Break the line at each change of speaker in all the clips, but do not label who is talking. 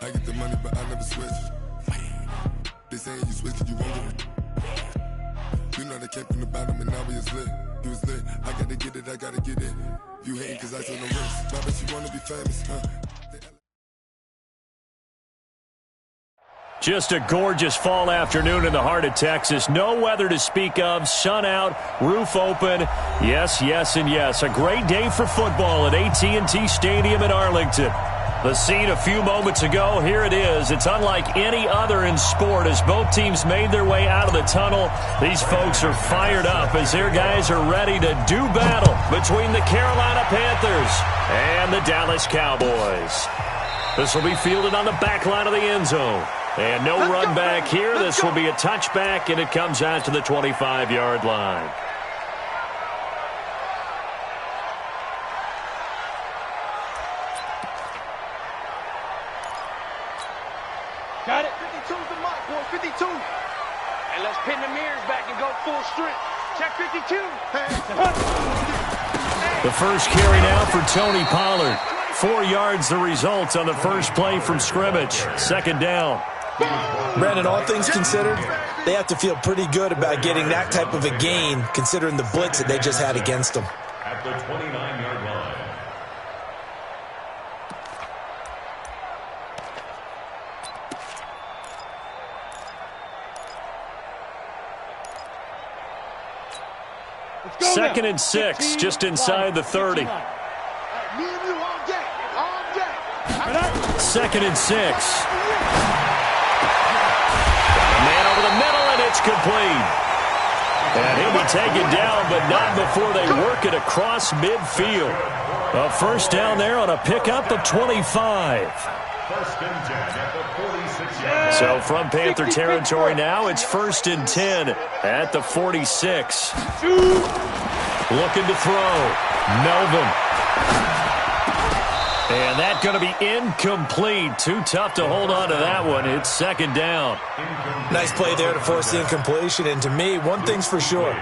I get the money, but I never switch. They saying you switch and you won't get it. You know they came from the bottom and now we is lit. You was lit. I gotta get it, I gotta get it. You hate cause I took no risks. I bet you wanna be famous, huh?
Just a gorgeous fall afternoon in the heart of Texas. No weather to speak of. Sun out, roof open. Yes, yes, and yes. A great day for football at AT&T Stadium in Arlington. The scene a few moments ago, here it is. It's unlike any other in sport as both teams made their way out of the tunnel. These folks are fired up as their guys are ready to do battle between the Carolina Panthers and the Dallas Cowboys. This will be fielded on the back line of the end zone. And no run back here. This will be a touchback, and it comes out to the 25-yard line.
Got it. 52's the mark, boy. 52. And let's pin the mirrors back and go full strength. Check 52.
The first carry now for Tony Pollard. 4 yards the result on the first play from scrimmage. Second down.
Brandon, all things considered, they have to feel pretty good about getting that type of a gain considering the blitz that they just had against them.
At the 29-yard line.
Second and 6, just inside the 30. Second and 6. Man over the middle, and it's complete. And he'll be taken down, but not before they work it across midfield. A first down there on a pickup of 25.
First and 10 at the 46.
So from Panther territory now, it's first and 10 at the 46. Looking to throw. Melvin. And that's going to be incomplete. Too tough to hold on to that one. It's second down.
Nice play there to force the incompletion. And to me, one thing's for sure.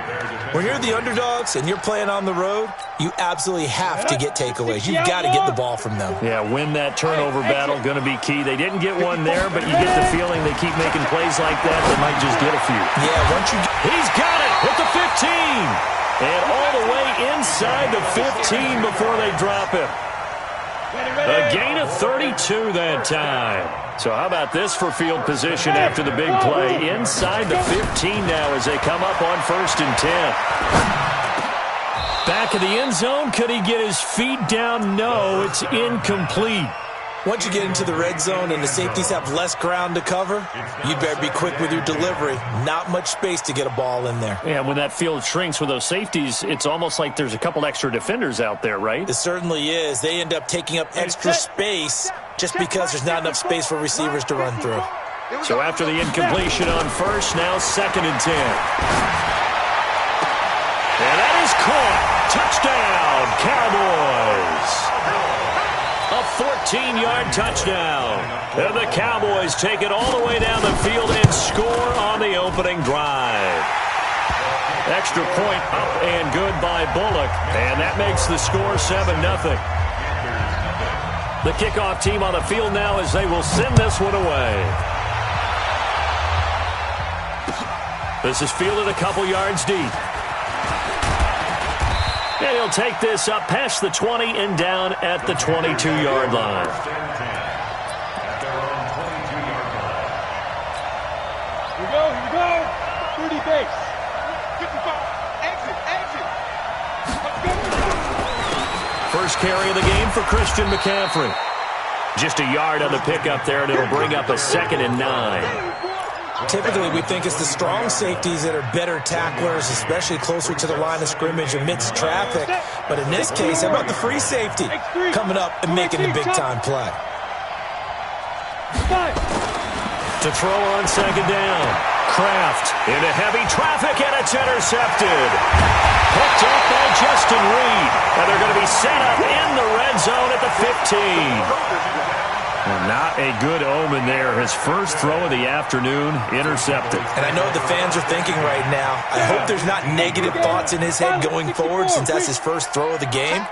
When you're the underdogs and you're playing on the road, you absolutely have to get takeaways. You've got to get the ball from them.
Yeah, win that turnover battle, going to be key. They didn't get one there, but you get the feeling they keep making plays like that, they might just get a few.
Yeah, once you...
He's got it at the 15. And all the way inside the 15 before they drop him. A gain of 32 that time. So how about this for field position after the big play? Inside the 15 now as they come up on first and 10. Back of the end zone. Could he get his feet down? No, it's incomplete.
Once you get into the red zone and the safeties have less ground to cover, you better be quick with your delivery. Not much space to get a ball in there.
Yeah, when that field shrinks with those safeties, it's almost like there's a couple extra defenders out there, right?
It certainly is. They end up taking up extra space just because there's not enough space for receivers to run through.
So after the incompletion on first, now second and 10. And that is caught. Touchdown, Cowboys. A 14-yard touchdown. And the Cowboys take it all the way down the field and score on the opening drive. Extra point up and good by Bullock. And that makes the score 7-0. The kickoff team on the field now as they will send this one away. This is fielded a couple yards deep. And he'll take this up past the 20 and down at the 22-yard line.
Here we go. 30 base. 55. Exit.
First carry of the game for Christian McCaffrey. Just a yard on the pickup there, and it'll bring up a second and 9.
Typically, we think it's the strong safeties that are better tacklers, especially closer to the line of scrimmage amidst traffic. But in this case, how about the free safety coming up and making the big-time play?
To throw on second down. Kraft into heavy traffic, and it's intercepted. Hooked up by Justin Reed. And they're going to be set up in the red zone at the 15. Well, not a good omen there. His first throw of the afternoon, intercepted.
And I know the fans are thinking right now, I hope there's not negative thoughts in his head going forward since that's his first throw of the game.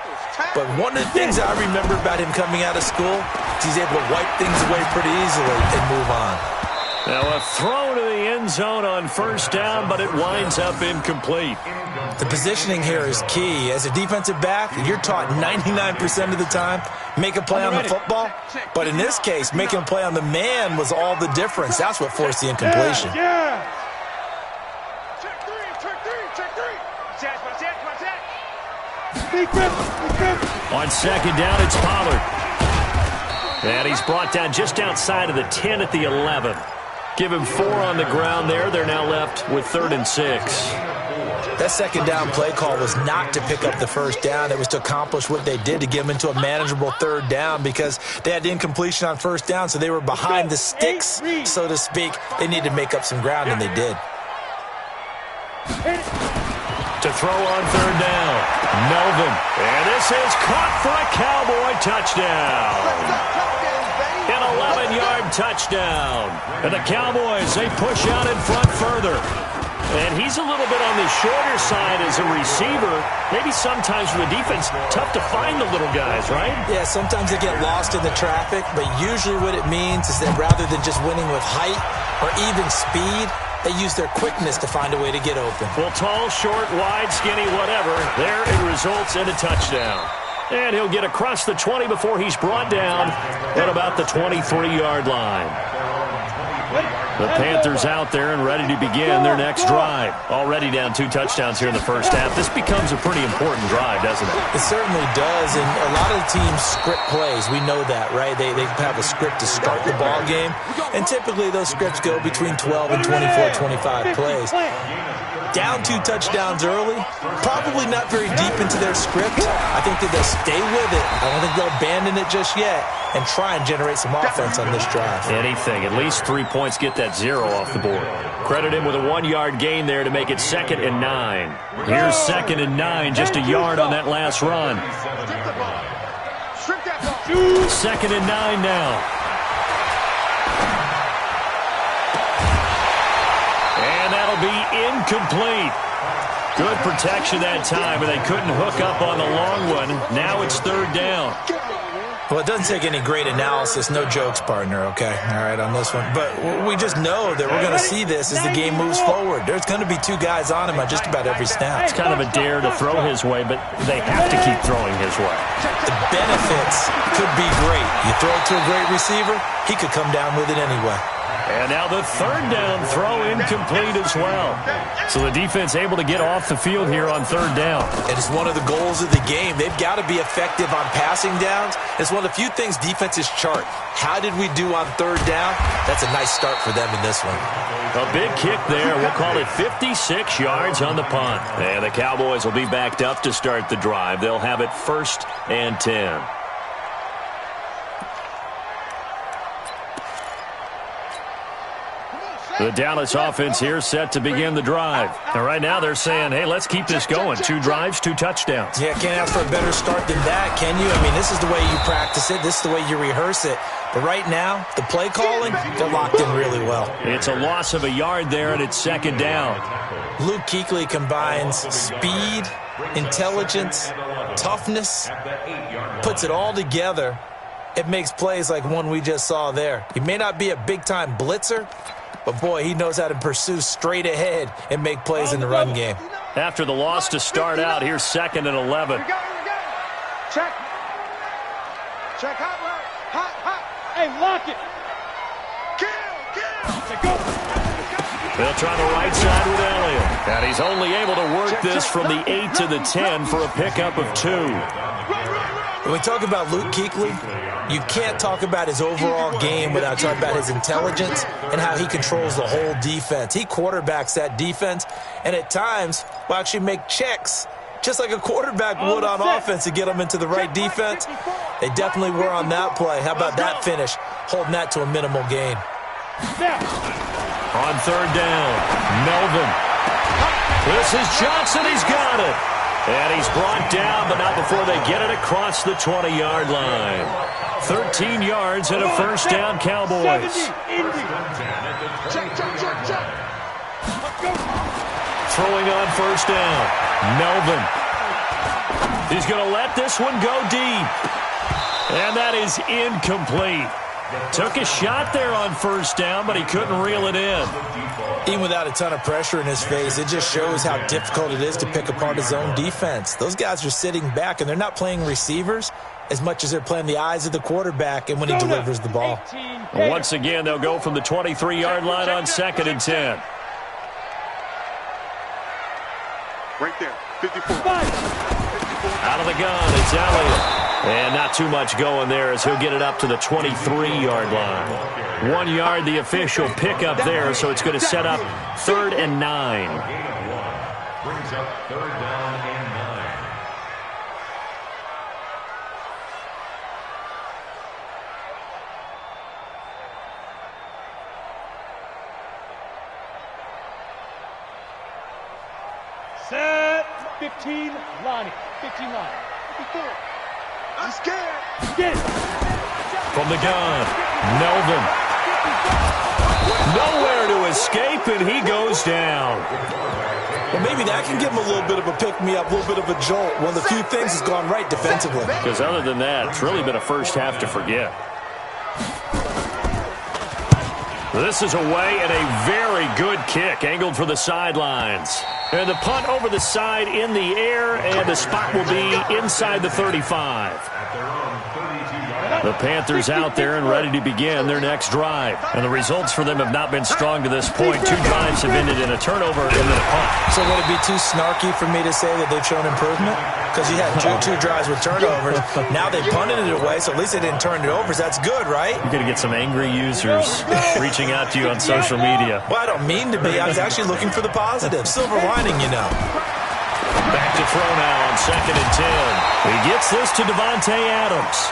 But one of the things I remember about him coming out of school, mistakes, he's able to wipe things away pretty easily and move on.
Now a throw to the end zone on first down, but it winds up incomplete.
The positioning here is key. As a defensive back, you're taught 99% of the time, make a play on the football. But in this case, making a play on the man was all the difference. That's what forced the incompletion.
Yeah.
On second down, it's Pollard. And he's brought down just outside of the 10 at the 11. Give him 4 on the ground there. They're now left with 3rd and 6.
That second down play call was not to pick up the first down. It was to accomplish what they did, to get them into a manageable 3rd down, because they had the incompletion on first down, so they were behind the sticks, so to speak. They needed to make up some ground, and they did.
To throw on 3rd down, Melvin. And this is caught for a Cowboy touchdown. An 11-yard touchdown. And the Cowboys, they push out in front further. And he's a little bit on the shorter side as a receiver. Maybe sometimes for the defense, tough to find the little guys, right?
Yeah, sometimes they get lost in the traffic, but usually what it means is that rather than just winning with height or even speed, they use their quickness to find a way to get open.
Well, tall, short, wide, skinny, whatever, there it results in a touchdown. And he'll get across the 20 before he's brought down at about the 23-yard line. The Panthers out there and ready to begin their next drive. Already down 2 touchdowns here in the first half. This becomes a pretty important drive, doesn't it?
It certainly does, and a lot of the teams script plays. We know that, right? They have a script to start the ball game, and typically those scripts go between 12 and 24, 25 plays. Down 2 touchdowns early, probably not very deep into their script. I think that they'll stay with it. I don't think they'll abandon it just yet and try and generate some offense on this drive.
Anything. At least 3 points, get that 0 off the board. Credit him with a 1-yard gain there to make it 2nd and 9. Here's 2nd and 9, just a yard on that last run. 2nd and 9 now. And that'll be incomplete. Good protection that time, and they couldn't hook up on the long one. Now it's 3rd down.
Well, it doesn't take any great analysis. No jokes, partner, okay? All right, on this one. But we just know that we're going to see this as the game moves forward. There's going to be 2 guys on him on just about every snap.
It's kind of a dare to throw his way, but they have to keep throwing his way.
The benefits could be great. You throw it to a great receiver, he could come down with it anyway.
And now the 3rd down throw incomplete as well. So the defense able to get off the field here on 3rd down.
It is one of the goals of the game. They've got to be effective on passing downs. It's one of the few things defenses chart. How did we do on 3rd down? That's a nice start for them in this one.
A big kick there. We'll call it 56 yards on the punt. And the Cowboys will be backed up to start the drive. They'll have it 1st and 10. The Dallas offense here set to begin the drive. And right now they're saying, hey, let's keep this going. 2 drives, 2 touchdowns.
Yeah, can't ask for a better start than that, can you? I mean, this is the way you practice it. This is the way you rehearse it. But right now, the play calling, they're locked in really well.
It's a loss of a yard there, and it's 2nd down.
Luke Kuechly combines speed, intelligence, toughness, puts it all together. It makes plays like one we just saw there. He may not be a big-time blitzer, but, boy, he knows how to pursue straight ahead and make plays in the run game.
After the loss to start out, here's 2nd and 11.
Check. Check hot. Hey, lock it. Kill.
They'll try the right side with Elliott. And he's only able to work this from the 8 to the 10 for a pickup of 2.
When we talk about Luke Kuechly, you can't talk about his overall game without talking about his intelligence and how he controls the whole defense. He quarterbacks that defense, and at times will actually make checks, just like a quarterback would on offense to get them into the right defense. They definitely were on that play. How about that finish, holding that to a minimal gain.
On 3rd down, Melvin. This is Johnson. He's got it. And he's brought down, but not before they get it across the 20-yard line. 13 yards and a 1st down, Cowboys. Throwing on 1st down, Melvin. He's going to let this one go deep. And that is incomplete. Took a shot there on first down, but he couldn't reel it in.
Even without a ton of pressure in his face, it just shows how difficult it is to pick apart his own defense. Those guys are sitting back, and they're not playing receivers as much as they're playing the eyes of the quarterback and when he delivers the ball.
Once again, they'll go from the 23-yard line on 2nd and 10.
Right there, 54.
Out of the gun, it's Elliott. And not too much going there as he'll get it up to the 23-yard line. 1 yard, the official pickup there, so it's going to set up 3rd and 9.
Brings up 3rd down and 9.
Set. 15, Lonnie. 15 line. 54. I'm scared. Get it.
From the gun, Melvin. Nowhere to escape, and he goes down.
Well, maybe that can give him a little bit of a pick-me-up, a little bit of a jolt. One of the few things has gone right defensively.
Because other than that, it's really been a first half to forget. This is away and a very good kick, angled for the sidelines. And the punt over the side in the air, and the spot will be inside the 35. The Panthers out there and ready to begin their next drive. And the results for them have not been strong to this point. 2 drives have ended in a turnover and then a punt.
So would it be too snarky for me to say that they've shown improvement? Because you had two drives with turnovers. Now they punted it away, so at least they didn't turn it over. So that's good, right?
You're going to get some angry users reaching out to you on social media.
Well, I don't mean to be. I was actually looking for the positive. Silver lining, you know.
Back to throw now on 2nd and 10. He gets this to Devontae Adams.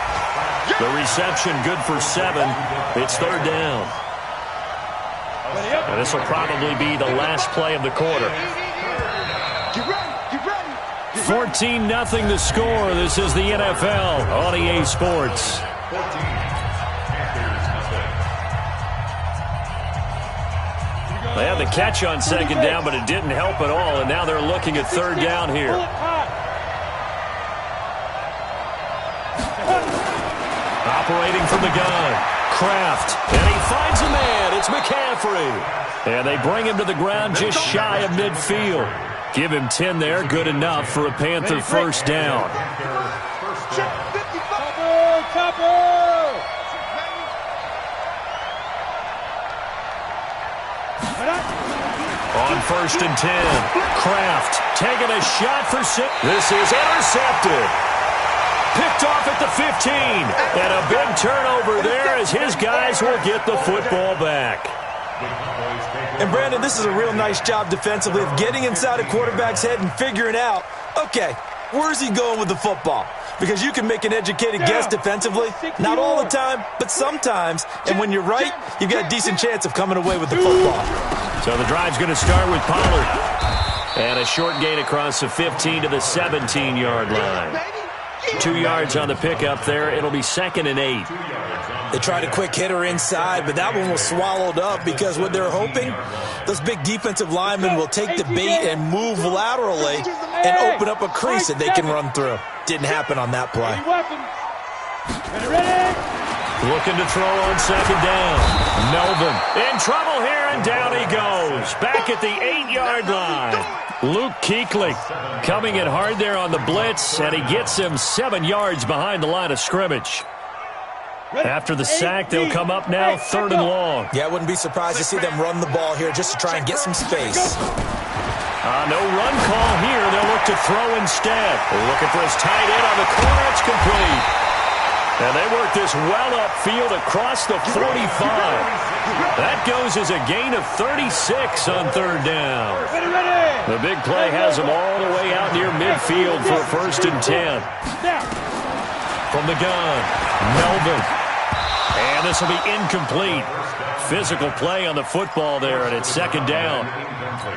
The reception good for 7. It's 3rd down. And this will probably be the last play of the quarter. 14-0 the score. This is the NFL on EA Sports. They had the catch on 2nd down, but it didn't help at all, and now they're looking at 3rd down here. Operating from the gun, Kraft, and he finds a man. It's McCaffrey. And they bring him to the ground just shy of midfield. Give him 10 there, good enough for a Panther first down. On 1st and 10, Kraft taking a shot for 6. This is intercepted. Picked off at the 15. And a big turnover there as his guys will get the football back.
And, Brandon, this is a real nice job defensively of getting inside a quarterback's head and figuring out, okay, where's he going with the football? Because you can make an educated guess defensively. Not all the time, but sometimes. And when you're right, you've got a decent chance of coming away with the football.
So the drive's going to start with Pollard. And a short gain across the 15 to the 17-yard line. 2 yards on the pickup there. It'll be 2nd and 8.
They tried a quick hitter inside, but that one was swallowed up because what they're hoping, those big defensive linemen will take the bait and move laterally and open up a crease that they can run through. Didn't happen on that play.
Looking to throw on 2nd down. Melvin in trouble here, and down he goes. Back at the 8-yard line. Luke Kuechly coming in hard there on the blitz, and he gets him 7 yards behind the line of scrimmage. After the sack, they'll come up now 3rd and long.
Yeah, I wouldn't be surprised to see them run the ball here just to try and get some space.
No run call here. They'll look to throw instead. Looking for his tight end on the corner. It's complete. And they work this well upfield across the 45. That goes as a gain of 36 on 3rd down. The big play has them all the way out near midfield for 1st and 10. From the gun, Melvin. And this will be incomplete. Physical play on the football there, and it's 2nd down.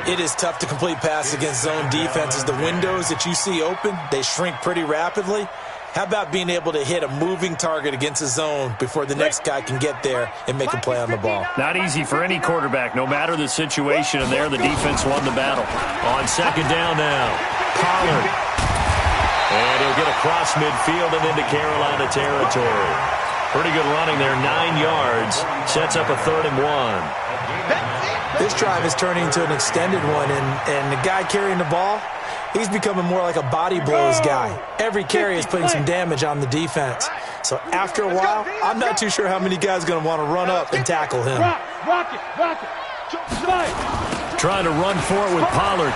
It is tough to complete passes against zone defenses. The windows that you see open, they shrink pretty rapidly. How about being able to hit a moving target against a zone before the next guy can get there and make a play on the ball?
Not easy for any quarterback, no matter the situation, and there the defense won the battle. On 2nd down now, Pollard. And he'll get across midfield and into Carolina territory. Pretty good running there, 9 yards. Sets up a 3rd and 1.
This drive is turning into an extended one, and the guy carrying the ball, he's becoming more like a body blows guy. Every carry is putting some damage on the defense. So after a while, I'm not too sure how many guys are going to want to run up and tackle him.
Trying to run for it with Pollard.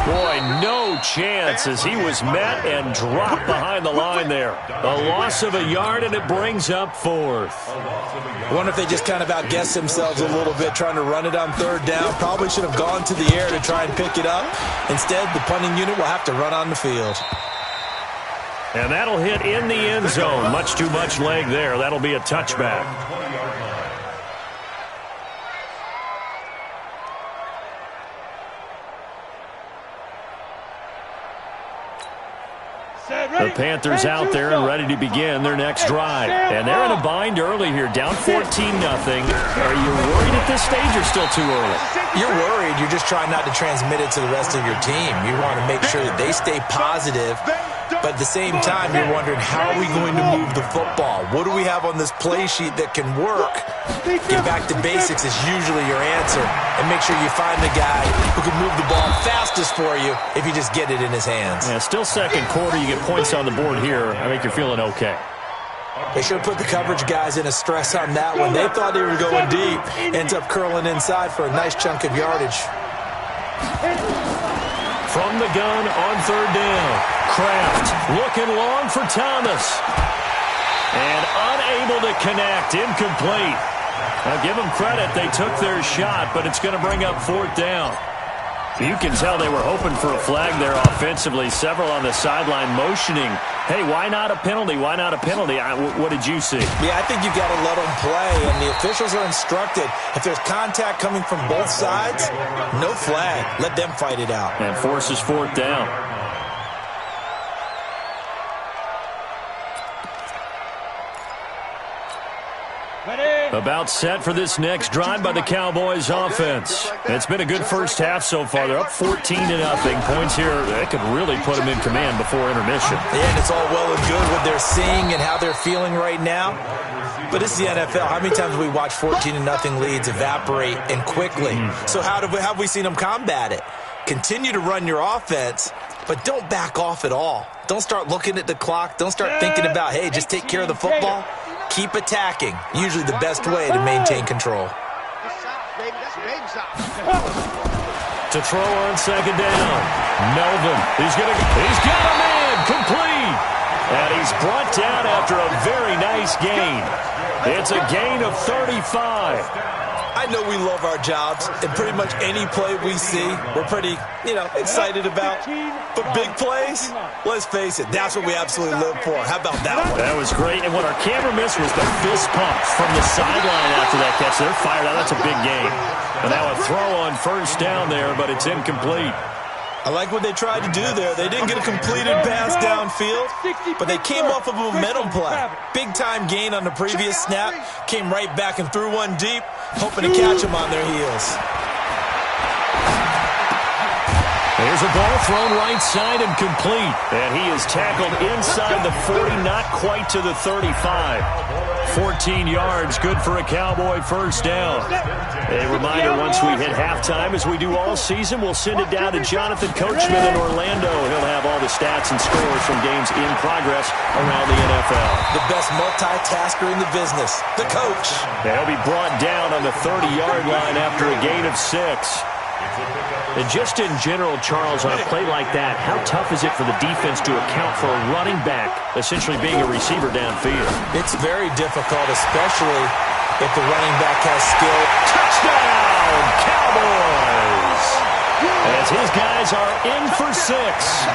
Boy, no chance as he was met and dropped behind the line there. A loss of a yard, and it brings up 4th.
I wonder if they just kind of outguessed themselves a little bit trying to run it on 3rd down. Probably should have gone to the air to try and pick it up. Instead, the punting unit will have to run on the field.
And that'll hit in the end zone. Much too much leg there. That'll be a touchback. The Panthers out there and ready to begin their next drive. And they're in a bind early here, down 14-0. Are you worried at this stage or still too early?
You're worried. You're just trying not to transmit it to the rest of your team. You want to make sure that they stay positive. But at the same time, you're wondering, how are we going to move the football? What do we have on this play sheet that can work? Get back to basics is usually your answer. And make sure you find the guy who can move the ball fastest for you if you just get it in his hands.
Yeah, still second quarter. You get points on the board here. I think you're feeling okay.
They sure put the coverage guys in a stress on that one. They thought they were going deep. Ends up curling inside for a nice chunk of yardage.
From the gun on 3rd down. Kraft looking long for Thomas. And unable to connect. Incomplete. Now give them credit. They took their shot, but it's going to bring up 4th down. You can tell they were hoping for a flag there offensively. Several on the sideline motioning, hey, why not a penalty? Why not a penalty? What did you see?
Yeah, I think you've got to let them play, and the officials are instructed. If there's contact coming from both sides, no flag. Let them fight it out.
And forces 4th down. About set for this next drive by the Cowboys offense. It's been a good first half so far. They're up 14-0. Points here, that could really put them in command before intermission.
Yeah, and it's all well and good what they're seeing and how they're feeling right now. But it's the NFL. How many times have we watched 14-0 leads evaporate and quickly? So how have we seen them combat it? Continue to run your offense, but don't back off at all. Don't start looking at the clock. Don't start thinking about, hey, just take care of the football. Keep attacking. Usually the best way to maintain control.
To throw on 2nd down. Melvin. He's got a man. Complete. And he's brought down after a very nice gain. It's a gain of 35.
I know we love our jobs, and pretty much any play we see, we're pretty, excited about. But big plays, let's face it, that's what we absolutely live for. How about that one?
That was great, and what our camera missed was the fist pump from the sideline after that catch. They're fired out. That's a big gain. But now a throw on 1st down there, but it's incomplete.
I like what they tried to do there. They didn't get a completed pass downfield, but they came off of a momentum play. Big-time gain on the previous snap, came right back and threw one deep, hoping to catch them on their heels.
There's a ball thrown right side and complete. And he is tackled inside the 40, not quite to the 35. 14 yards, good for a Cowboy 1st down. A reminder, once we hit halftime, as we do all season, we'll send it down to Jonathan Coachman in Orlando. He'll have all the stats and scores from games in progress around the NFL.
The best multitasker in the business, the coach.
He'll be brought down on the 30-yard line after a gain of 6. And just in general, Charles, on a play like that, how tough is it for the defense to account for a running back essentially being a receiver downfield?
It's very difficult, especially if the running back has skill.
Touchdown, Cowboys! As his guys are in for 6.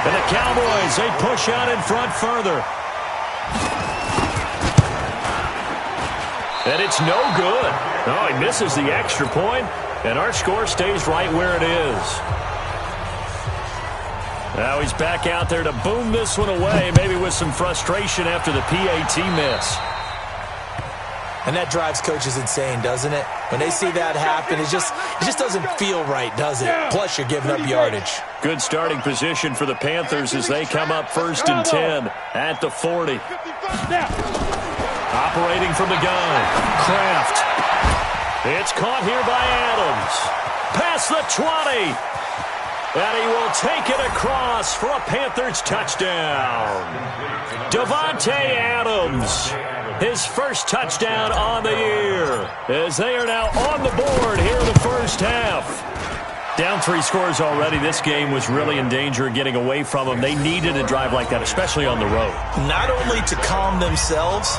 And the Cowboys, they push out in front further. And it's no good. Oh, he misses the extra point. And our score stays right where it is. Now he's back out there to boom this one away, maybe with some frustration after the PAT miss.
And that drives coaches insane, doesn't it? When they see that happen, it just doesn't feel right, does it? Plus, you're giving up yardage.
Good starting position for the Panthers as they come up 1st and 10 at the 40. Operating from the gun, Kraft. It's caught here by Adams. Past the 20. And he will take it across for a Panthers touchdown. Davante Adams, his first touchdown on the year, as they are now on the board here in the first half. Down 3 scores already. This game was really in danger of getting away from them. They needed a drive like that, especially on the road.
Not only to calm themselves,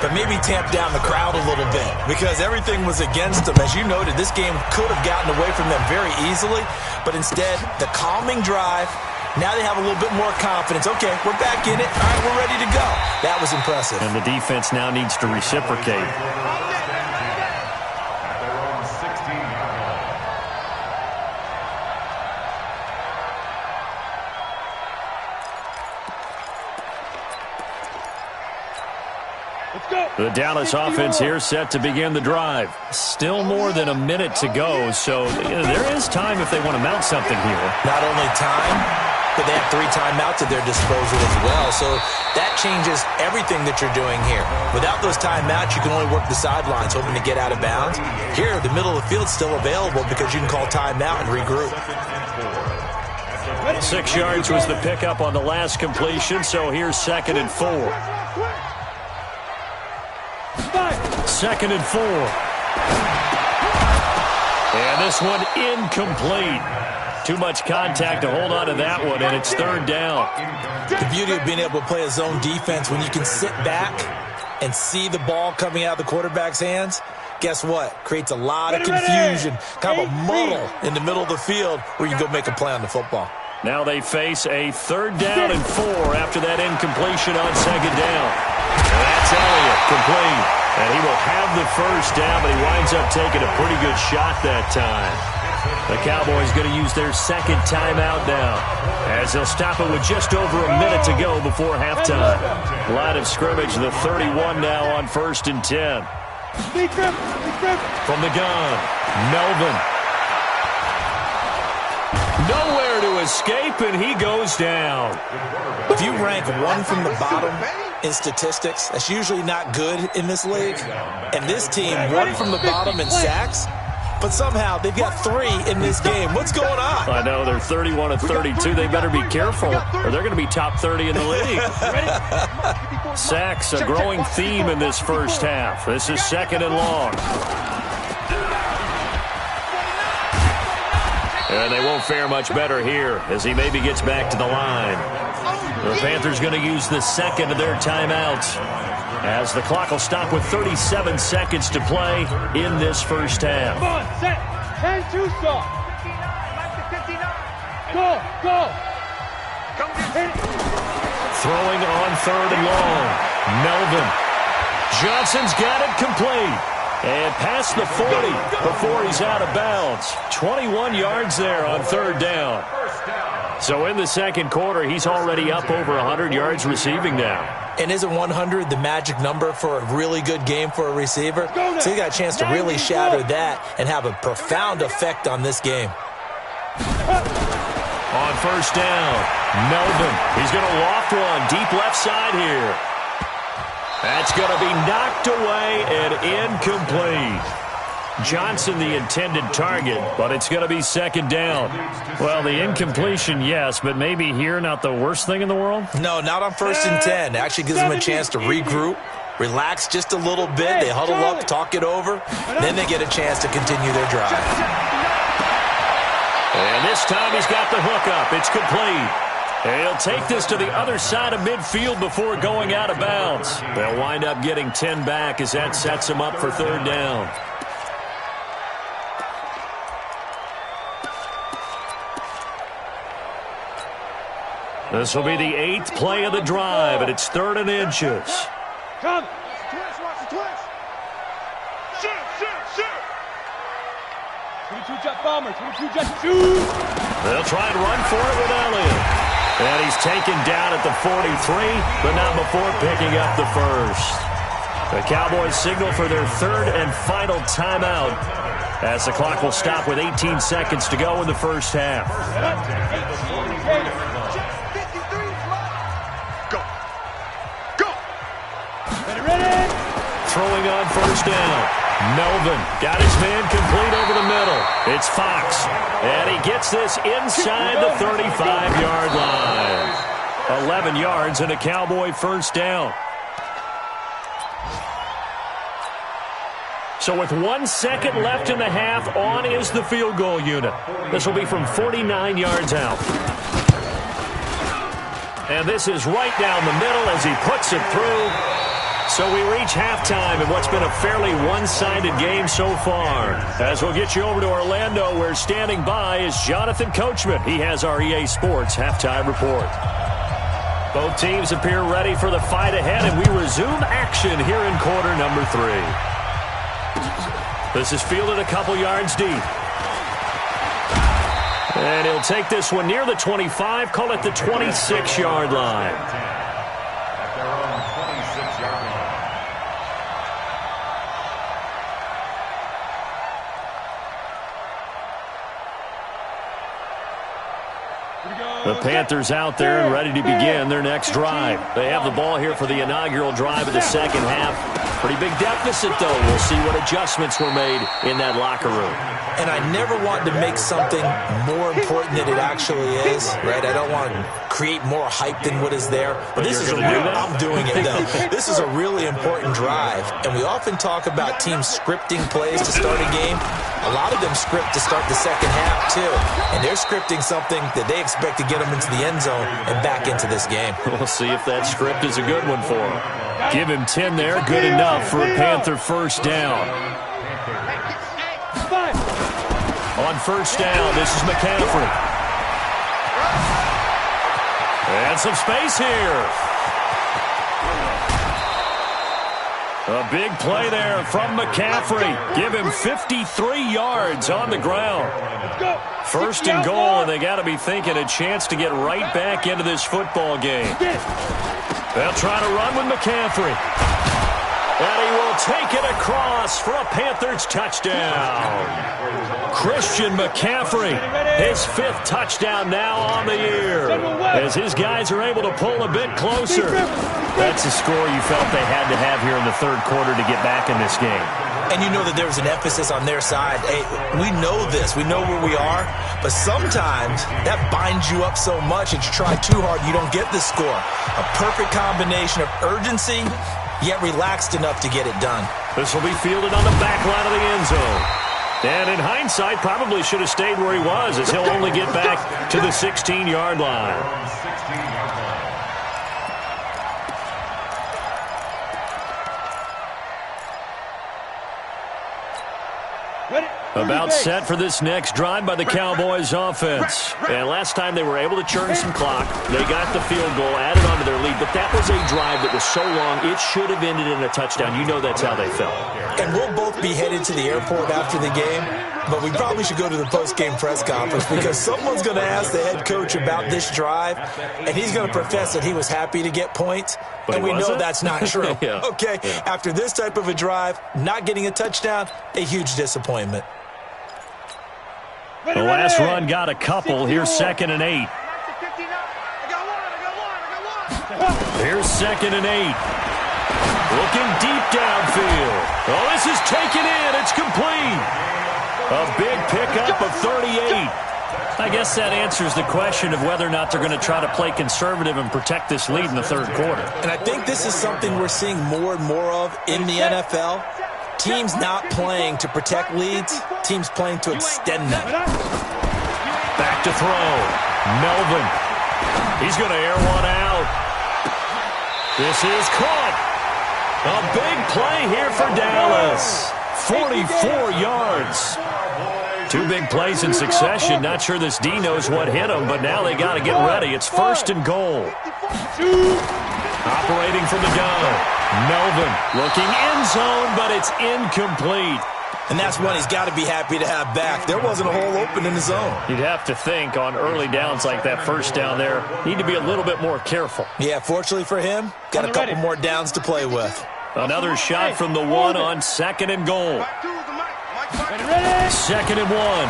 but maybe tamp down the crowd a little bit, because everything was against them. As you noted, this game could have gotten away from them very easily, but instead, the calming drive, now they have a little bit more confidence. Okay, we're back in it. All right, we're ready to go. That was impressive.
And the defense now needs to reciprocate. The Dallas offense here set to begin the drive. Still more than a minute to go, so there is time if they want to mount something here.
Not only time, but they have 3 timeouts at their disposal as well, so that changes everything that you're doing here. Without those timeouts, you can only work the sidelines, hoping to get out of bounds. Here, the middle of the field is still available because you can call timeout and regroup.
6 yards was the pickup on the last completion, so here's 2nd and 4. 2nd and 4. And this one incomplete. Too much contact to hold on to that one, and it's 3rd down.
The beauty of being able to play a zone defense, when you can sit back and see the ball coming out of the quarterback's hands, guess what? Creates a lot of confusion, kind of a muddle in the middle of the field where you can go make a play on the football.
Now they face a 3rd down and 4 after that incompletion on 2nd down. And that's Elliott, complete. And he will have the 1st down, but he winds up taking a pretty good shot that time. The Cowboys going to use their 2nd timeout now, as they'll stop it with just over a minute to go before halftime. Line of scrimmage, the 31 now on 1st and 10. From the gun, Melvin. Nowhere to escape, and he goes down.
If you rank 1 from the bottom in statistics, that's usually not good in this league. And this team, 1 from the bottom in sacks, but somehow they've got 3 in this game. What's going on?
I know, they're 31 and 32. They better be careful, or they're going to be top 30 in the league. Sacks, a growing theme in this first half. This is 2nd and long. And they won't fare much better here as he maybe gets back to the line. The Panthers going to use the 2nd of their timeouts as the clock will stop with 37 seconds to play in this first half.
Come on, set. 10-2 start. Go.
Throwing on 3rd and long. Melvin. Johnson's got it complete. And past the 40 before he's out of bounds. 21 yards there on 3rd down. So in the 2nd quarter, he's already up over 100 yards receiving now.
And isn't 100 the magic number for a really good game for a receiver? So he got a chance to really shatter that and have a profound effect on this game.
On 1st down, Melvin. He's going to loft one deep left side here. That's going to be knocked away and incomplete. Johnson the intended target, but it's going to be 2nd down. Well, the incompletion, yes, but maybe here not the worst thing in the world?
No, not on 1st and 10. It actually gives them a chance to regroup, relax just a little bit. They huddle up, talk it over, then they get a chance to continue their drive.
And this time he's got the hook up. It's complete. And he'll take this to the other side of midfield before going out of bounds. They'll wind up getting 10 back as that sets him up for 3rd down. This will be the 8th play of the drive, and it's 3rd and inches.
Come. Twist. Shoot. 22 jet bomber. 22 jet shoot.
They'll try and run for it with Elliott. And he's taken down at the 43, but not before picking up the 1st. The Cowboys signal for their third and final timeout as the clock will stop with 18 seconds to go in the first half. Throwing on first down. Melvin got his man complete over the middle. It's Fox. And he gets this inside the 35-yard line. 11 yards and a Cowboy first down. So with 1 second left in the half, on is the field goal unit. This will be from 49 yards out. And this is right down the middle as he puts it through. So we reach halftime in what's been a fairly one-sided game so far. As we'll get you over to Orlando, where standing by is Jonathan Coachman. He has our EA Sports halftime report. Both teams appear ready for the fight ahead, and we resume action here in quarter number 3. This is fielded a couple yards deep. And he'll take this one near the 25, call it the 26-yard line.
At their own 26-yard line.
The Panthers out there and ready to begin their next drive. They have the ball here for the inaugural drive of the second half. Pretty big deficit, though. We'll see what adjustments were made in that locker room.
And I never want to make something more important than it actually is, right? I don't want to create more hype than what is there. But this is a real, I'm doing it, though. This is a really important drive. And we often talk about teams scripting plays to start a game. A lot of them script to start the second half, too. And they're scripting something that they expect to get them into the end zone and back into this game.
We'll see if that script is a good one for them. Give him 10 there. Good enough for a Panther first down. On first down, this is McCaffrey. And some space here. A big play there from McCaffrey. Give him 53 yards on the ground. First and goal, and they got to be thinking a chance to get right back into this football game. They'll try to run with McCaffrey. And he will take it across for a Panthers touchdown. Christian McCaffrey, his 5th touchdown now on the year. As his guys are able to pull a bit closer. That's a score you felt they had to have here in the third quarter to get back in this game.
And you know that there was an emphasis on their side. Hey, we know this. We know where we are. But sometimes that binds you up so much that you try too hard, you don't get the score. A perfect combination of urgency, yet relaxed enough to get it done.
This will be fielded on the back line of the end zone. And in hindsight, probably should have stayed where he was, as he'll only get back to the 16-yard line. About set for this next drive by the Cowboys offense. And last time they were able to churn some clock. They got the field goal, added on to their lead. But that was a drive that was so long, it should have ended in a touchdown. You know that's how they felt.
And we'll both be headed to the airport after the game. But we probably should go to the post-game press conference because someone's going to ask the head coach about this drive, and he's going to profess that he was happy to get points, and we know that's not true.
Yeah.
Okay, yeah. After this type of a drive, not getting a touchdown, a huge disappointment.
The last run got a couple. Here's 2nd and 8. Here's 2nd and 8. Looking deep downfield. Oh, this is taken in. It's complete. A big pickup of 38. I guess that answers the question of whether or not they're going to try to play conservative and protect this lead in the third quarter.
And I think this is something we're seeing more and more of in the NFL. Teams not playing to protect leads, teams playing to extend them.
Back to throw. Melvin. He's going to air one out. This is caught. A big play here for Dallas. 44 yards. 2 big plays in succession. Not sure this D knows what hit him, but now they got to get ready. It's 1st and goal. Operating from the gun. Melvin looking end zone, but it's incomplete.
And that's one he's got to be happy to have back. There wasn't a hole open in the zone.
You'd have to think on early downs like that first down there, need to be a little bit more careful.
Yeah, fortunately for him, got a couple more downs to play with.
Another shot from the one on second and goal. Second and one.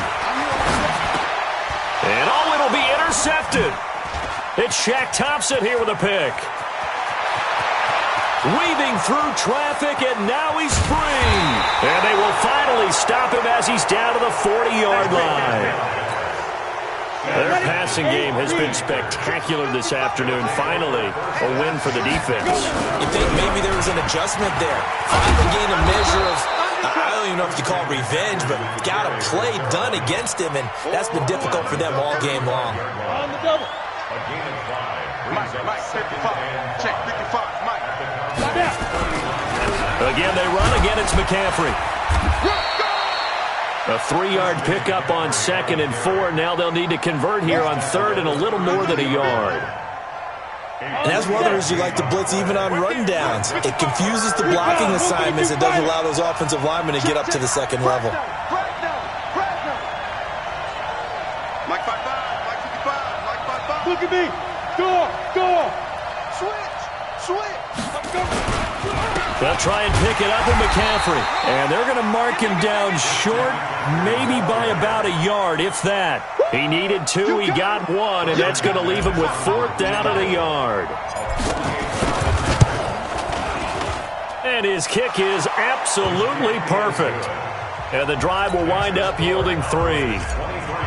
And it'll be intercepted. It's Shaq Thompson here with a pick. Weaving through traffic, and now he's free. And they will finally stop him as he's down to the 40-yard line. Their passing game has been spectacular this afternoon. Finally, a win for the defense.
You think maybe there was an adjustment there? Finally gained a measure of, I don't even know if you call it revenge, but got a play done against him, and that's been difficult for them all game long.
On the double.
Mike, 55. Check 55, Mike.
Again, they run. Again, it's McCaffrey. A 3-yard pickup on second and 4. Now they'll need to convert here on third and a little more than a yard.
And that's one of the reasons you like to blitz even on rundowns. It confuses the blocking assignments. It doesn't allow those offensive linemen to get up to the second level.
Mike 55, Mike 55, Mike 55.
Look at me. Go.
Switch.
They'll try and pick it up with McCaffrey. And they're going to mark him down short, maybe by about a yard, if that. He needed 2, he got 1, and that's going to leave him with 4th down at a yard. And his kick is absolutely perfect. And the drive will wind up yielding 3.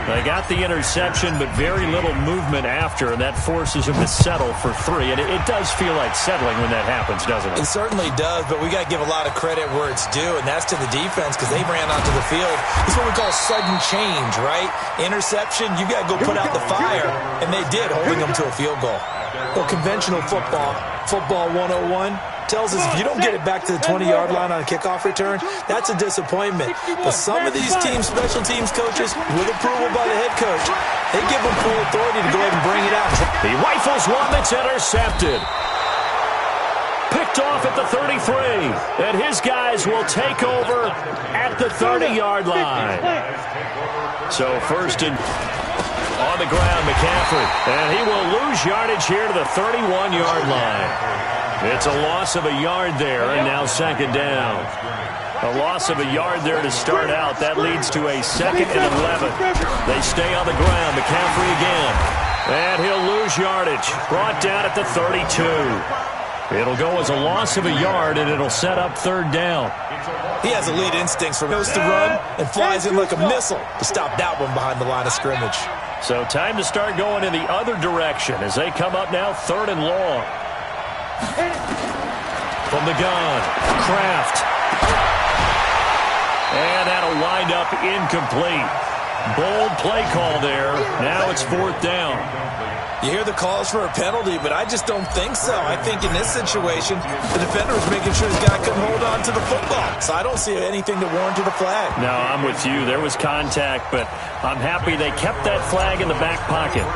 They got the interception, but very little movement after, and that forces him to settle for 3. And it does feel like settling when that happens, doesn't it?
It certainly does, but we got to give a lot of credit where it's due, and that's to the defense because they ran onto the field. It's what we call sudden change, right? Interception, you got to go put out the fire, and they did, holding them to a field goal. Well, conventional football 101, tells us if you don't get it back to the 20-yard line on a kickoff return, that's a disappointment. But some of these teams, special teams coaches, with approval by the head coach, they give them full authority to go ahead and bring it out.
He rifles one that's intercepted. Picked off at the 33. And his guys will take over at the 30-yard line. So first and on the ground, McCaffrey. And he will lose yardage here to the 31-yard line. It's a loss of a yard there, and now second down. A loss of a yard there to start out. That leads to a 2nd and 11. They stay on the ground. McCaffrey again. And he'll lose yardage. Brought down at the 32. It'll go as a loss of a yard, and it'll set up 3rd down.
He has elite instincts from goes to run and flies in like a missile to stop that one behind the line of scrimmage.
So time to start going in the other direction as they come up now 3rd and long. From the gun, Kraft. And that'll wind up incomplete. Bold play call there. Now it's 4th down.
You hear the calls for a penalty, but I just don't think so. I think in this situation, the defender was making sure his guy couldn't hold on to the football. So I don't see anything to warrant to the flag.
No, I'm with you. There was contact, but I'm happy they kept that flag in the back pocket.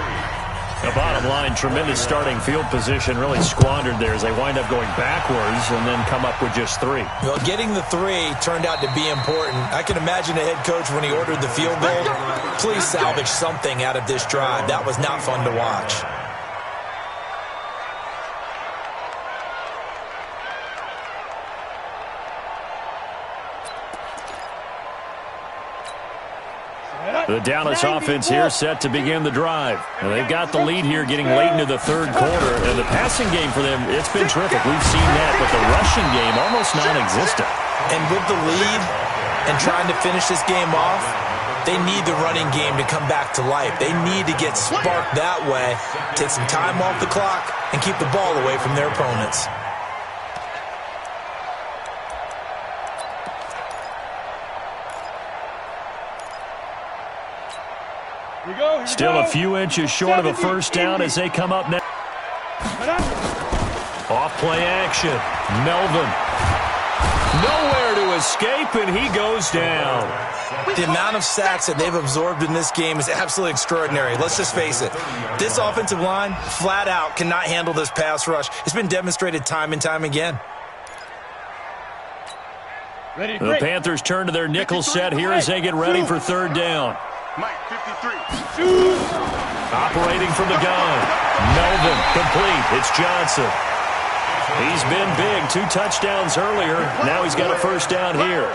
The bottom line, tremendous starting field position, really squandered there as they wind up going backwards and then come up with just 3.
Well, getting the 3 turned out to be important. I can imagine the head coach when he ordered the field goal, please salvage something out of this drive. That was not fun to watch.
The Dallas offense here set to begin the drive. And they've got the lead here getting late into the 3rd quarter. And the passing game for them, it's been terrific. We've seen that, but the rushing game almost non-existent.
And with the lead and trying to finish this game off, they need the running game to come back to life. They need to get sparked that way, take some time off the clock, and keep the ball away from their opponents.
Still a few inches short of a 1st down as they come up next. Off play action. Melvin. Nowhere to escape, and he goes down.
The amount of sacks that they've absorbed in this game is absolutely extraordinary. Let's just face it. This offensive line, flat out, cannot handle this pass rush. It's been demonstrated time and time again.
The Panthers turn to their nickel set here as they get ready for 3rd down.
Mike 53.
Operating from the gun. Melvin complete. It's Johnson. He's been big. 2 touchdowns earlier. Now he's got a first down here.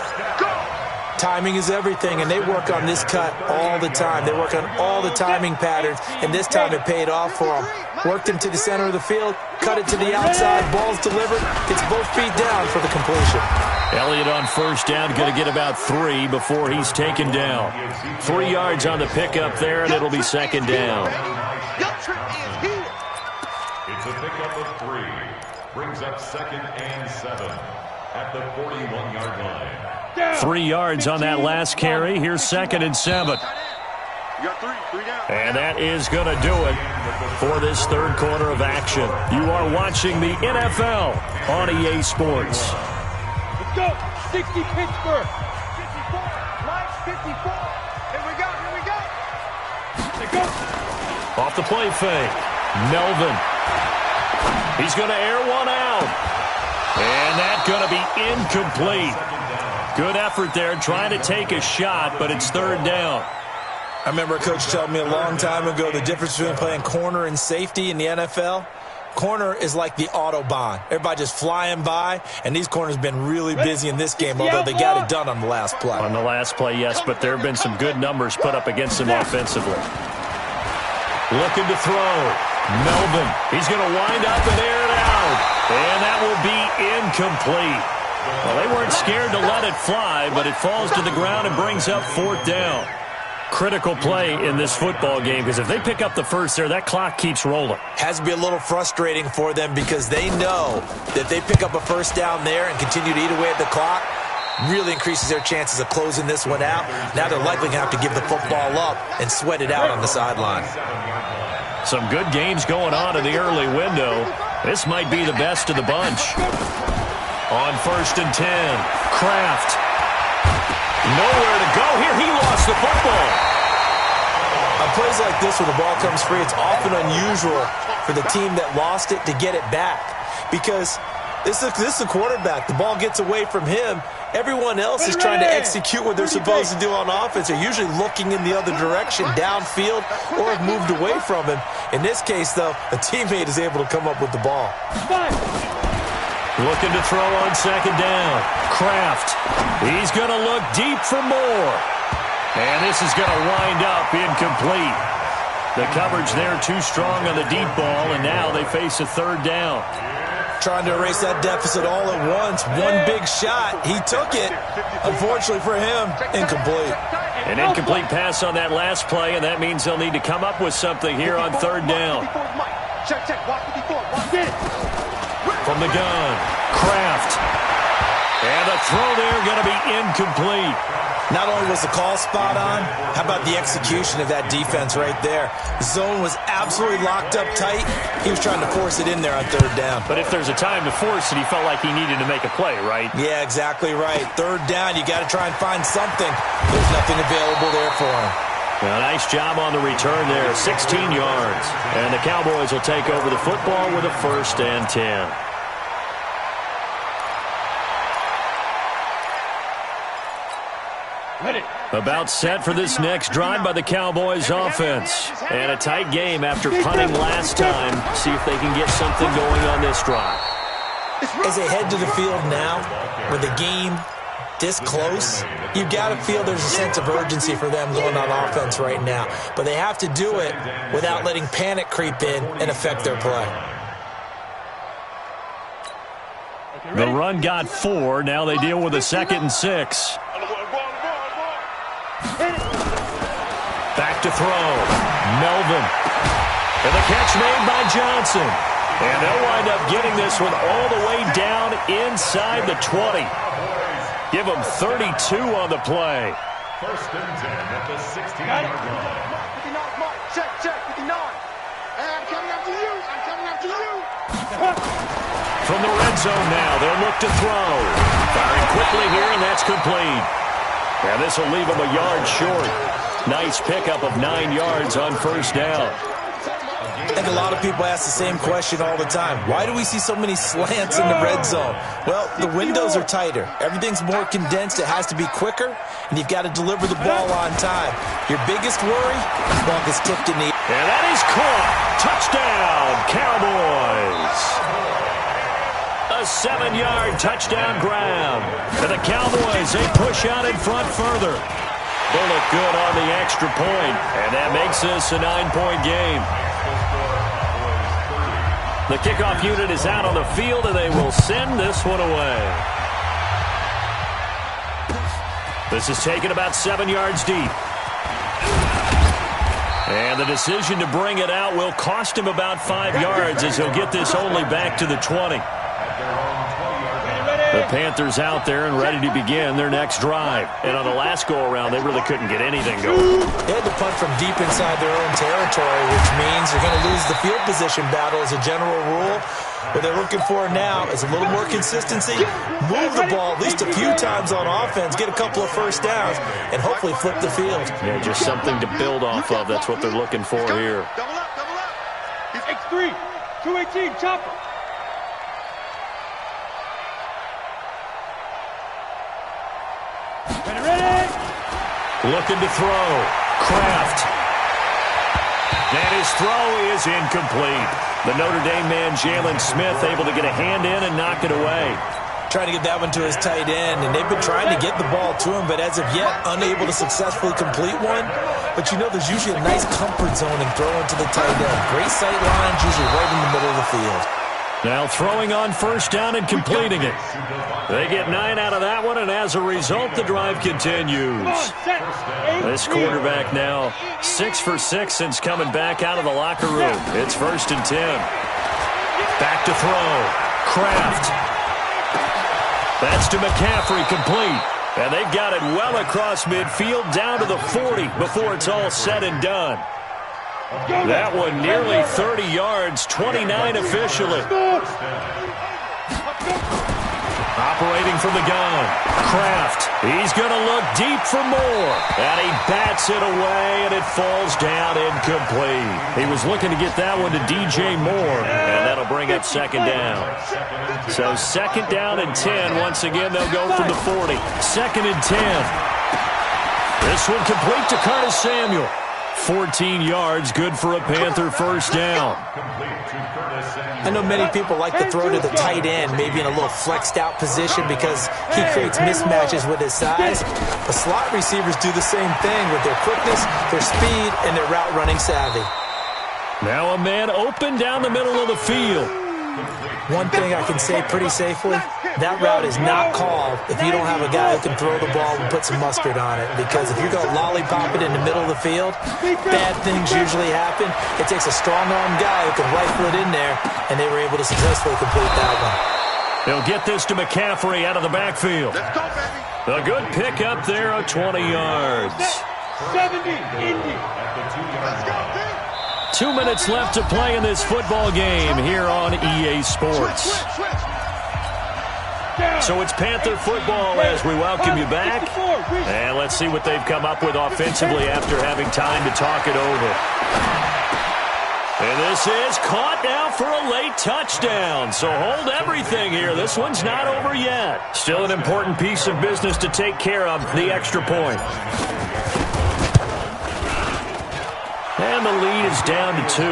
Timing is everything, and they work on this cut all the time. They work on all the timing patterns, and this time it paid off for them. Worked him to the center of the field, cut it to the outside, ball's delivered, gets both feet down for the completion.
Elliott on first down, going to get about 3 before he's taken down. 3 yards on the pickup there, and it'll be second down.
It's a pickup of 3. Brings up 2nd and 7 at the 41-yard line.
3 yards on that last carry. Here's 2nd and 7.
You got 3 down.
And that is going to do it for this third quarter of action. You are watching the NFL on EA Sports.
Let's go. 60 Pittsburgh. 54. Mike, 54. Here we go. Here we go. Let's go.
Off the play fake. Melvin. He's going to air one out. And that's going to be incomplete. Good effort there, trying to take a shot, but it's third down.
I remember a coach telling me a long time ago the difference between playing corner and safety in the NFL. Corner is like the Autobahn. Everybody just flying by, and these corners have been really busy in this game, although they got it done on the last play.
On the last play, yes, but there have been some good numbers put up against them offensively. Looking to throw. Melvin. He's going to wind up and air it out. And that will be incomplete. Well, they weren't scared to let it fly, but it falls to the ground and brings up 4th down. Critical play in this football game, because if they pick up the first there, that clock keeps rolling.
Has to be a little frustrating for them because they know that they pick up a first down there and continue to eat away at the clock, really increases their chances of closing this one out. Now they're likely going to have to give the football up and sweat it out on the sideline.
Some good games going on in the early window. This might be the best of the bunch. On 1st and 10, Kraft. Nowhere to go here. He lost the football.
On plays like this where the ball comes free, it's often unusual for the team that lost it to get it back. Because this is a quarterback. The ball gets away from him. Everyone else is trying to execute what they're supposed to do on offense. They're usually looking in the other direction, downfield, or have moved away from him. In this case, though, a teammate is able to come up with the ball.
Looking to throw on 2nd down. Kraft. He's going to look deep for more. And this is going to wind up incomplete. The coverage there too strong on the deep ball, and now they face a 3rd down.
Trying to erase that deficit all at once. One big shot. He took it. Unfortunately for him, incomplete.
An incomplete pass on that last play, and that means they'll need to come up with something here on 3rd down.
Check, watch 54. Watch it.
From the gun, Kraft. And the throw there going to be incomplete.
Not only was the call spot on, how about the execution of that defense right there? The zone was absolutely locked up tight. He was trying to force it in there on 3rd down.
But if there's a time to force it, he felt like he needed to make a play, right?
Yeah, exactly right. 3rd down, you got to try and find something. There's nothing available there for him.
Well, nice job on the return there, 16 yards. And the Cowboys will take over the football with a 1st and 10. About set for this next drive by the Cowboys offense. And a tight game after punting last time. See if they can get something going on this drive.
As they head to the field now, with the game this close, you've got to feel there's a sense of urgency for them going on offense right now. But they have to do it without letting panic creep in and affect their play.
The run got 4. Now they deal with a 2nd and 6. Back to throw. Melvin. And the catch made by Johnson. And they'll wind up getting this one all the way down inside the 20. Give them 32 on the play.
1st and 10 at the 16-yard line.
59, Mark. Check, 59. Hey, I'm coming after you. I'm coming after you.
From the red zone now, they'll look to throw. Firing quickly here, and that's complete. And this will leave them a yard short. Nice pickup of 9 yards on 1st down.
And a lot of people ask the same question all the time. Why do we see so many slants in the red zone? Well, the windows are tighter. Everything's more condensed. It has to be quicker, and you've got to deliver the ball on time. Your biggest worry, the ball gets tipped in the air.
And that is caught. Touchdown, Cowboys. a 7-yard touchdown grab. And the Cowboys, they push out in front further. They'll look good on the extra point, and that makes this a 9-point game. The kickoff unit is out on the field, and they will send this one away. This is taken about 7 yards deep. And the decision to bring it out will cost him about 5 yards as he'll get this only back to the 20. The Panthers out there and ready to begin their next drive. And on the last go-around, they really couldn't get anything going.
They had to punt from deep inside their own territory, which means you're going to lose the field position battle as a general rule. What they're looking for now is a little more consistency, move the ball at least a few times on offense, get a couple of first downs, and hopefully flip the field.
Yeah, just something to build off of. That's what they're looking for here.
Double up, double up.
He's X3, 218, chopper. Ready.
Looking to throw. Kraft. And his throw is incomplete. The Notre Dame man, Jalen Smith, able to get a hand in and knock it away.
Trying to get that one to his tight end, and they've been trying to get the ball to him, but as of yet, unable to successfully complete one. But you know there's usually a nice comfort zone in throwing to the tight end. Great sight lines, usually right in the middle of the field.
Now throwing on first down and completing it. They get 9 out of that one, and as a result, the drive continues. This quarterback now 6 for 6 since coming back out of the locker room. It's 1st and 10. Back to throw. Kraft. That's to McCaffrey, complete. And they've got it well across midfield down to the 40 before it's all said and done. That one nearly 30 yards, 29 officially. Operating from the gun. Kraft. He's going to look deep for more. And he bats it away, and it falls down incomplete. He was looking to get that one to DJ Moore, and that'll bring up 2nd down. So 2nd down and 10. Once again, they'll go from the 40. 2nd and 10. This one complete to Curtis Samuel. 14 yards, good for a Panther first down.
I know many people like to throw to the tight end, maybe in a little flexed out position because he creates mismatches with his size. But slot receivers do the same thing with their quickness, their speed, and their route running savvy.
Now a man open down the middle of the field.
One thing I can say pretty safely, that route is not called if you don't have a guy who can throw the ball and put some mustard on it. Because if you're going to lollipop it in the middle of the field, bad things usually happen. It takes a strong-armed guy who can rifle it in there, and they were able to successfully complete that one.
They'll get this to McCaffrey out of the backfield.
Let's go, baby.
A good pickup there of 20 yards.
70, Indy.
Let's go, D.
2 minutes left to play in this football game here on EA Sports. So it's Panther football as we welcome you back. And let's see what they've come up with offensively after having time to talk it over. And this is caught now for a late touchdown. So hold everything here. This one's not over yet. Still an important piece of business to take care of, the extra point. And the lead is down to 2.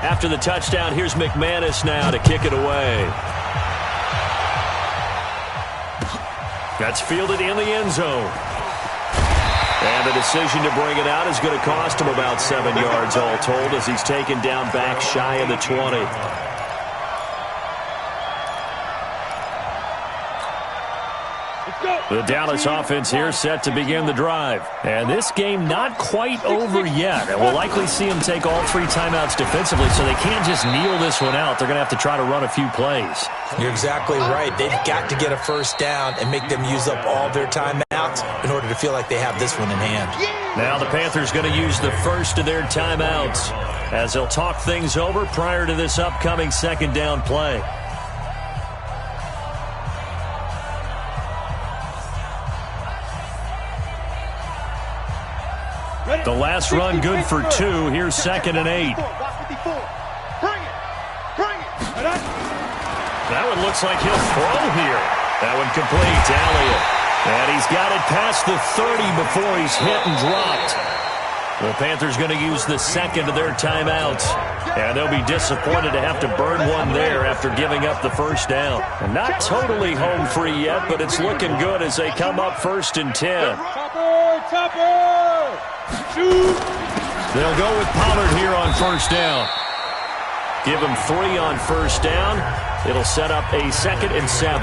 After the touchdown, here's McManus now to kick it away. That's fielded in the end zone. And the decision to bring it out is going to cost him about 7 yards all told as he's taken down back shy of the 20. The Dallas offense here set to begin the drive. And this game not quite over yet. And we'll likely see them take all 3 timeouts defensively, so they can't just kneel this one out. They're going to have to try to run a few plays.
You're exactly right. They've got to get a first down and make them use up all their timeouts in order to feel like they have this one in hand.
Now the Panthers going to use the first of their timeouts as they'll talk things over prior to this upcoming 2nd down play. The last run good for 2. Here's 2nd and 8. That one looks like he'll throw here. That one complete to Elliott. And he's got it past the 30 before he's hit and dropped. The Panthers going to use the second of their timeouts. And they'll be disappointed to have to burn one there after giving up the first down. And not totally home free yet, but it's looking good as they come up 1st and 10. They'll go with Pollard here on 1st down. Give him 3 on 1st down. It'll set up a 2nd and 7.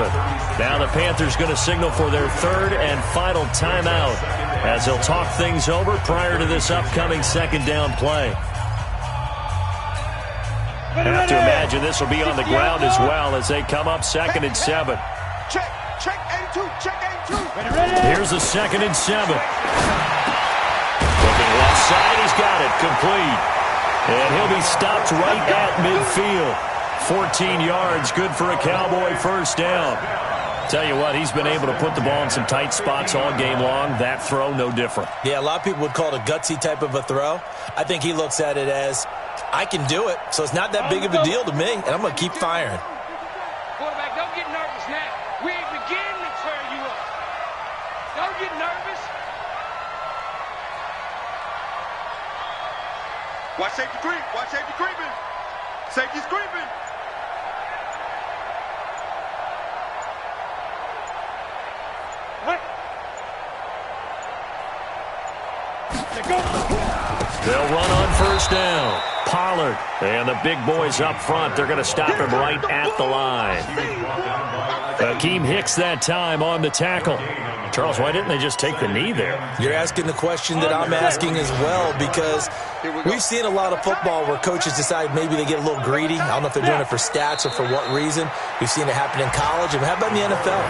Now the Panthers going to signal for their 3rd and final timeout as they'll talk things over prior to this upcoming 2nd down play. I have to imagine this will be on the ground as well as they come up 2nd and 7.
Check and 2, check and 2.
Here's a 2nd and 7. Looking left side, he's got it, complete. And he'll be stopped right at midfield. 14 yards, good for a Cowboy 1st down. Tell you what, he's been able to put the ball in some tight spots all game long. That throw, no different.
Yeah, a lot of people would call it a gutsy type of a throw. I think he looks at it as, I can do it, so it's not that big of a deal to me, and I'm going to keep firing.
Quarterback, don't get nervous now. We ain't beginning to tear you up. Don't get nervous.
Watch safety creep. Watch safety creeping. Safety's creeping.
They'll run on 1st down. Pollard and the big boys up front. They're going to stop him right at the line. Akeem Hicks that time on the tackle. Charles, why didn't they just take the knee there?
You're asking the question that I'm asking as well, because we've seen a lot of football where coaches decide maybe they get a little greedy. I don't know if they're doing it for stats or for what reason. We've seen it happen in college. And how about in the NFL?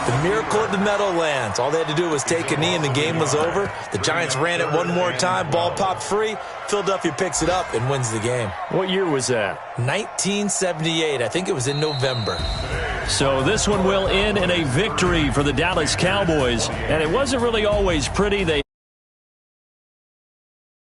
The miracle of the Meadowlands. All they had to do was take a knee and the game was over. The Giants ran it one more time. Ball popped free. Philadelphia picks it up and wins the game.
What year was that?
1978. I think it was in November.
So this one will end in a victory for the Dallas Cowboys. And it wasn't really always pretty. They